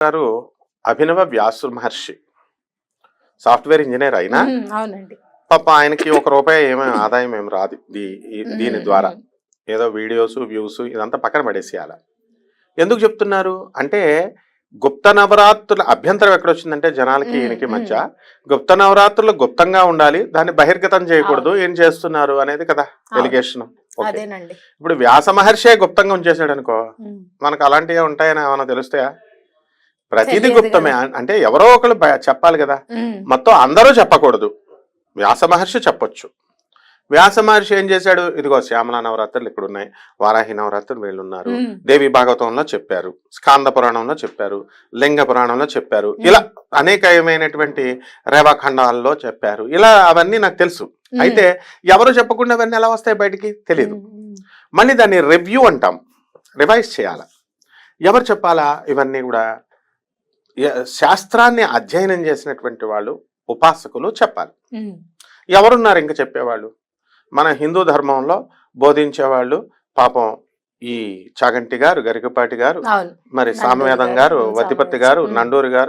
గారు అభినవ వ్యాసు మహర్షి software engineer అయినా అవునండి. పాప ఆయనకి ₹1 ఏమీ ఆదాయం ఏమి రాదు దీని ద్వారా. ఏదో వీడియోస్ వ్యూస్ ఇదంతా పక్కన పడేసేయాల. ఎందుకు చెప్తున్నారు అంటే గుప్త నవరాత్రుల అభ్యంతరం ఎక్కడొచ్చిందంటే జనాలకి ఈయనకి మధ్య గుప్త నవరాత్రులు గుప్తంగా ఉండాలి, దాన్ని బహిర్గతం చేయకూడదు, ఏం చేస్తున్నారు అనేది కదా ఎలిగేషన్. ఇప్పుడు వ్యాస మహర్షే గుప్తంగా ఉంచేసాడు అనుకో, మనకు అలాంటివి ఉంటాయని ఏమైనా తెలుస్తాయా? ప్రతిదీ గుప్తమే. అంటే ఎవరో ఒకరు చెప్పాలి కదా, మొత్తం అందరూ చెప్పకూడదు. వ్యాస మహర్షి చెప్పొచ్చు. వ్యాస మహర్షి ఏం చేశాడు, ఇదిగో శ్యామల నవరాత్రులు ఇక్కడ ఉన్నాయి, వారాహి నవరాత్రులు వీళ్ళు ఉన్నారు, దేవి భాగవతంలో చెప్పారు, స్కాంద పురాణంలో చెప్పారు, లింగ పురాణంలో చెప్పారు, ఇలా అనేకమైనటువంటి రేవాఖండాల్లో చెప్పారు. ఇలా అవన్నీ నాకు తెలుసు. అయితే ఎవరు చెప్పకుండా అవన్నీ ఎలా వస్తాయి బయటికి తెలియదు. మళ్ళీ దాన్ని రివ్యూ అంటాం, రివైజ్ చేయాల. ఎవరు చెప్పాలా ఇవన్నీ కూడా? శాస్త్రాన్ని అధ్యయనం చేసినటువంటి వాళ్ళు, ఉపాసకులు చెప్పాలి. ఎవరున్నారు ఇంకా చెప్పేవాళ్ళు? మన హిందూ ధర్మంలో బోధించేవాళ్ళు పాపం ఈ చాగంటి గారు, గరికపాటి గారు, మరి సామవేదం గారు, వతిపత్తి గారు, నండూరి గారు,